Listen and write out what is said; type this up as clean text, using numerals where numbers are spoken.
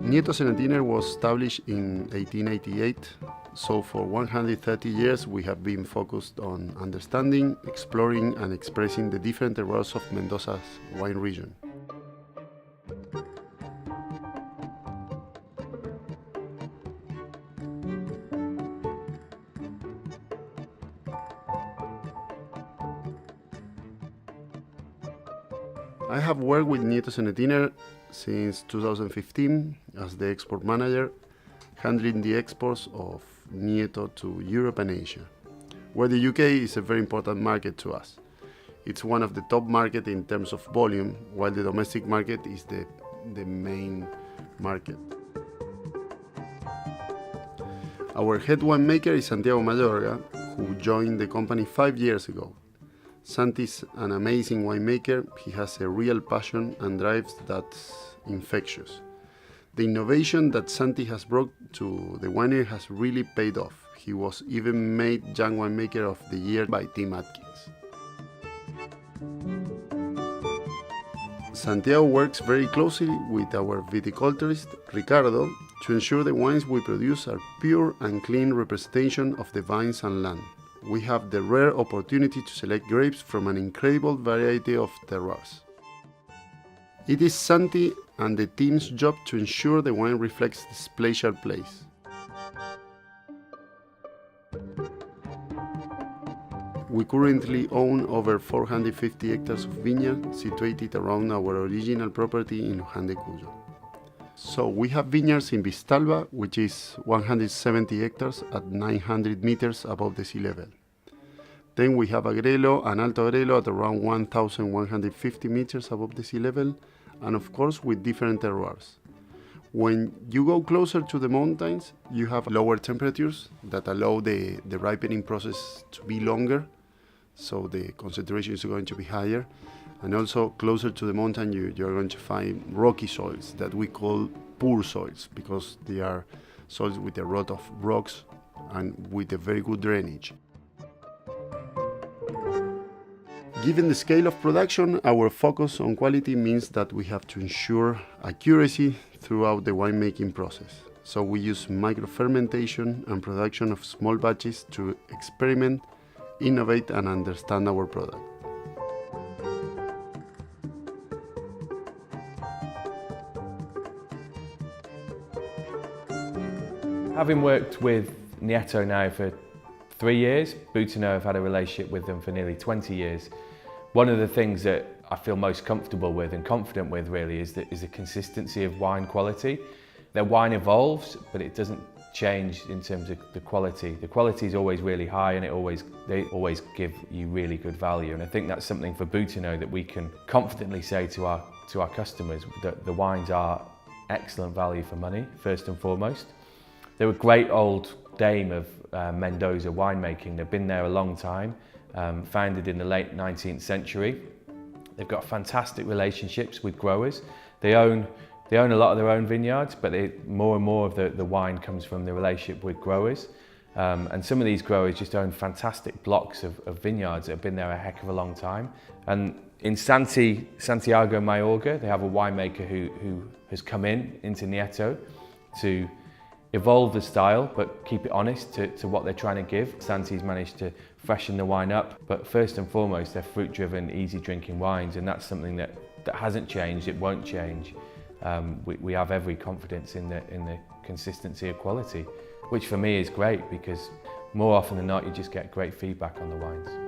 Nieto was established in 1888, so for 130 years we have been focused on understanding, exploring and expressing the different terroirs of Mendoza's wine region. I have worked with Nieto since 2015 as the export manager, handling the exports of Nieto to Europe and Asia, where the UK is a very important market to us. It's one of the top markets in terms of volume, while the domestic market is the main market. Our head winemaker is Santiago Mayorga, who joined the company 5 years ago. Santi's an amazing winemaker. He has a real passion and drive that's infectious. The innovation that Santi has brought to the winery has really paid off. He was even made Young Winemaker of the Year by Tim Atkins. Santiago works very closely with our viticulturist, Ricardo, to ensure the wines we produce are pure and clean representation of the vines and land. We have the rare opportunity to select grapes from an incredible variety of terroirs. It is Santi and the team's job to ensure the wine reflects this special place. We currently own over 450 hectares of vineyard situated around our original property in Luján de Cuyo. So we have vineyards in Vistalba, which is 170 hectares at 900 meters above the sea level. Then we have Agrelo and Alto Agrelo at around 1,150 meters above the sea level, and of course with different terroirs. When you go closer to the mountains, you have lower temperatures that allow the ripening process to be longer, so the concentration is going to be higher. And also closer to the mountain, you're going to find rocky soils that we call poor soils, because they are soils with a lot of rocks and with a very good drainage. Given the scale of production, our focus on quality means that we have to ensure accuracy throughout the winemaking process. So we use micro-fermentation and production of small batches to experiment, innovate and understand our product. Having worked with Nieto now for 3 years, Boutonneau have had a relationship with them for nearly 20 years. One of the things that I feel most comfortable with and confident with really is the consistency of wine quality. Their wine evolves, but it doesn't change in terms of the quality. The quality is always really high and they always give you really good value. And I think that's something for Boutonneau that we can confidently say to our customers, that the wines are excellent value for money, first and foremost. They're a great old dame of Mendoza winemaking. They've been there a long time, founded in the late 19th century. They've got fantastic relationships with growers. They own a lot of their own vineyards, but more and more of the wine comes from the relationship with growers. And some of these growers just own fantastic blocks of vineyards that have been there a heck of a long time. And in Santiago Mayorga, they have a winemaker who has come into Nieto to evolve the style, but keep it honest to what they're trying to give. Santi's managed to freshen the wine up, but first and foremost, they're fruit-driven, easy-drinking wines, and that's something that hasn't changed, it won't change. We have every confidence in the consistency of quality, which for me is great, because more often than not, you just get great feedback on the wines.